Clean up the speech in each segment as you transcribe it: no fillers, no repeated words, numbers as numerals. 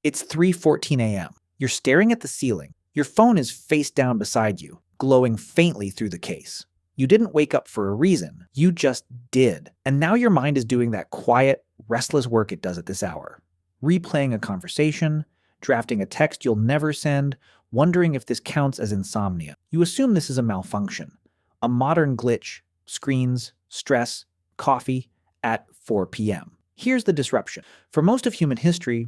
It's 3:14 a.m. You're staring at the ceiling. Your phone is face down beside you, glowing faintly through the case. You didn't wake up for a reason. You just did. And now your mind is doing that quiet, restless work it does at this hour. Replaying a conversation, drafting a text you'll never send, wondering if this counts as insomnia. You assume this is a malfunction, a modern glitch, screens, stress, coffee, at 4 p.m. Here's the disruption. For most of human history,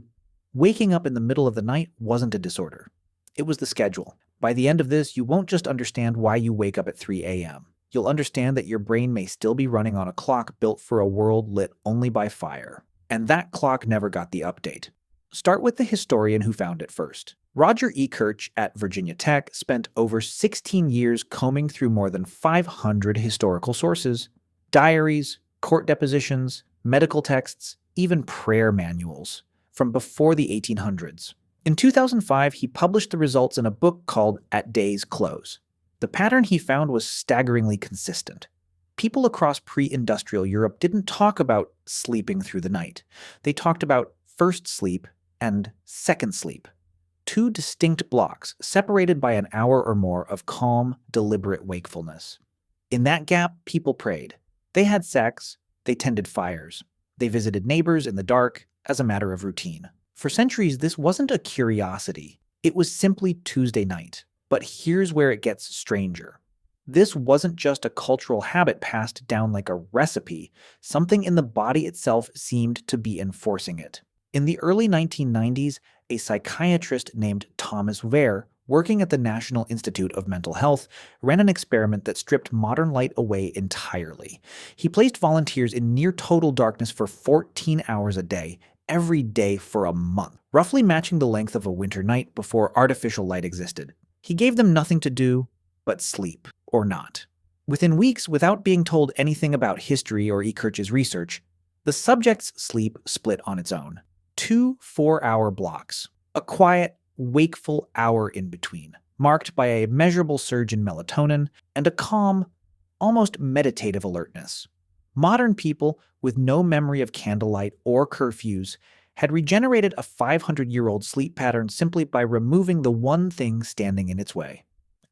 waking up in the middle of the night wasn't a disorder. It was the schedule. By the end of this, you won't just understand why you wake up at 3 a.m. You'll understand that your brain may still be running on a clock built for a world lit only by fire. And that clock never got the update. Start with the historian who found it first. Roger Ekirch at Virginia Tech spent over 16 years combing through more than 500 historical sources, diaries, court depositions, medical texts, even prayer manuals from before the 1800s. In 2005, he published the results in a book called At Day's Close. The pattern he found was staggeringly consistent. People across pre-industrial Europe didn't talk about sleeping through the night. They talked about first sleep and second sleep. Two distinct blocks separated by an hour or more of calm, deliberate wakefulness. In that gap, people prayed. They had sex. They tended fires. They visited neighbors in the dark as a matter of routine. For centuries, this wasn't a curiosity. It was simply Tuesday night. But here's where it gets stranger. This wasn't just a cultural habit passed down like a recipe. Something in the body itself seemed to be enforcing it. In the early 1990s, a psychiatrist named Thomas Wehr, working at the National Institute of Mental Health, ran an experiment that stripped modern light away entirely. He placed volunteers in near-total darkness for 14 hours a day, every day for a month, roughly matching the length of a winter night before artificial light existed. He gave them nothing to do but sleep, or not. Within weeks, without being told anything about history or Ekirch's research, the subject's sleep split on its own. 2 4-hour blocks, a quiet, wakeful hour in between, marked by a measurable surge in melatonin and a calm, almost meditative alertness. Modern people, with no memory of candlelight or curfews, had regenerated a 500-year-old sleep pattern simply by removing the one thing standing in its way: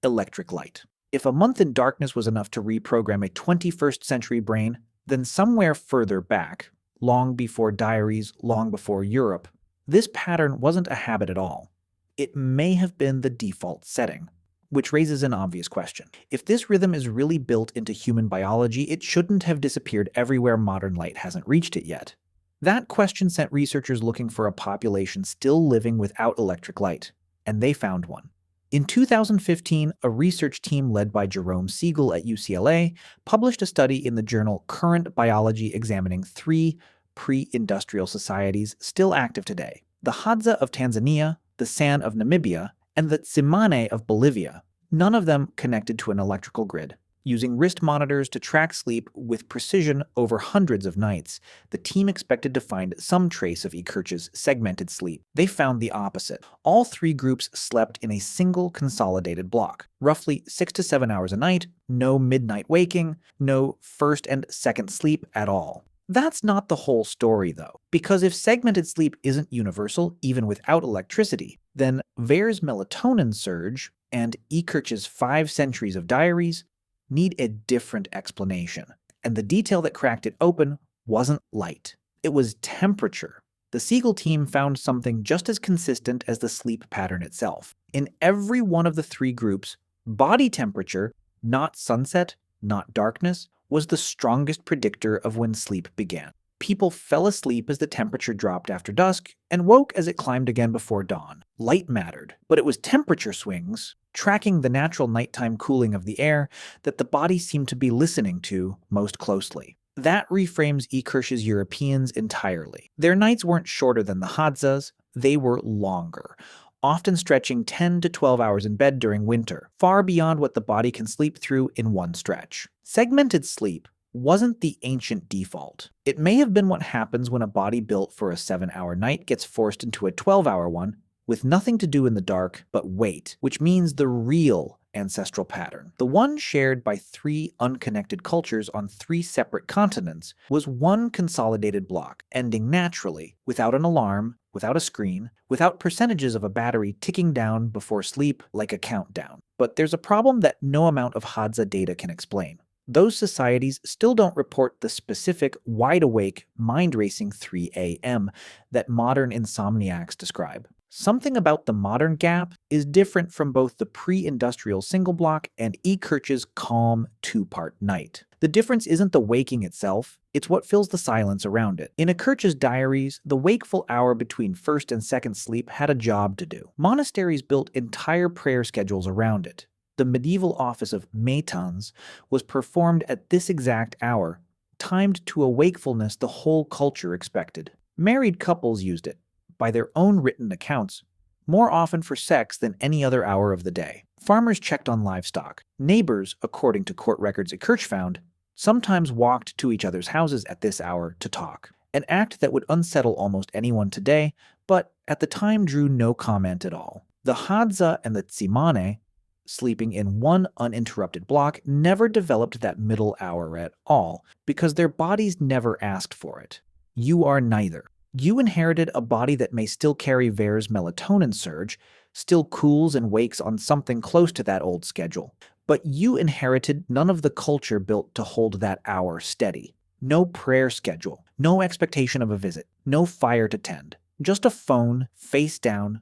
electric light. If a month in darkness was enough to reprogram a 21st century brain, then somewhere further back, long before diaries, long before Europe, this pattern wasn't a habit at all. It may have been the default setting, which raises an obvious question. If this rhythm is really built into human biology, it shouldn't have disappeared everywhere modern light hasn't reached it yet. That question sent researchers looking for a population still living without electric light, and they found one. In 2015, a research team led by Jerome Siegel at UCLA published a study in the journal Current Biology examining 3 pre-industrial societies still active today: the Hadza of Tanzania, the San of Namibia, and the Tsimane of Bolivia, none of them connected to an electrical grid. Using wrist monitors to track sleep with precision over hundreds of nights, the team expected to find some trace of Ekirch's segmented sleep. They found the opposite. All 3 groups slept in a single consolidated block, roughly 6 to 7 hours a night, no midnight waking, no first and second sleep at all. That's not the whole story, though, because if segmented sleep isn't universal, even without electricity, then Wehr's melatonin surge and Ekirch's 5 centuries of diaries need a different explanation. And the detail that cracked it open wasn't light. It was temperature. The Siegel team found something just as consistent as the sleep pattern itself. In every one of the 3 groups, body temperature, not sunset, not darkness, was the strongest predictor of when sleep began. People fell asleep as the temperature dropped after dusk and woke as it climbed again before dawn. Light mattered, but it was temperature swings, tracking the natural nighttime cooling of the air, that the body seemed to be listening to most closely. That reframes Ekirch's Europeans entirely. Their nights weren't shorter than the Hadzas, they were longer, often stretching 10 to 12 hours in bed during winter, far beyond what the body can sleep through in one stretch. Segmented sleep wasn't the ancient default. It may have been what happens when a body built for a 7-hour night gets forced into a 12-hour one with nothing to do in the dark but wait, which means the real ancestral pattern. The one shared by 3 unconnected cultures on 3 separate continents was one consolidated block, ending naturally, without an alarm, without a screen, without percentages of a battery ticking down before sleep like a countdown. But there's a problem that no amount of Hadza data can explain. Those societies still don't report the specific, wide-awake, mind-racing 3 a.m. that modern insomniacs describe. Something about the modern gap is different from both the pre-industrial single block and Ekirch's calm two-part night. The difference isn't the waking itself, it's what fills the silence around it. In Ekirch's diaries, the wakeful hour between first and second sleep had a job to do. Monasteries built entire prayer schedules around it. The medieval office of matins was performed at this exact hour, timed to a wakefulness the whole culture expected. Married couples used it, by their own written accounts, more often for sex than any other hour of the day. Farmers checked on livestock. Neighbors, according to court records Ekirch found, sometimes walked to each other's houses at this hour to talk, an act that would unsettle almost anyone today, but at the time drew no comment at all. The Hadza and the Tsimane, sleeping in one uninterrupted block, never developed that middle hour at all, because their bodies never asked for it. You are neither. You inherited a body that may still carry Wehr's melatonin surge, still cools and wakes on something close to that old schedule. But you inherited none of the culture built to hold that hour steady. No prayer schedule, no expectation of a visit, no fire to tend. Just a phone, face down,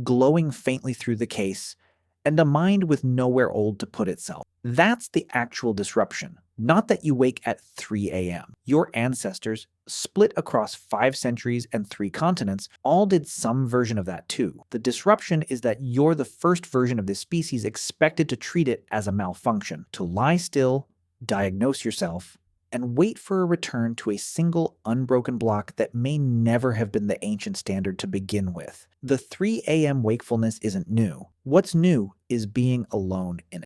glowing faintly through the case, and a mind with nowhere old to put itself. That's the actual disruption, not that you wake at 3 a.m. Your ancestors, split across 5 centuries and 3 continents, all did some version of that too. The disruption is that you're the first version of this species expected to treat it as a malfunction, to lie still, diagnose yourself, and wait for a return to a single unbroken block that may never have been the ancient standard to begin with. The 3 a.m. wakefulness isn't new. What's new is being alone in it.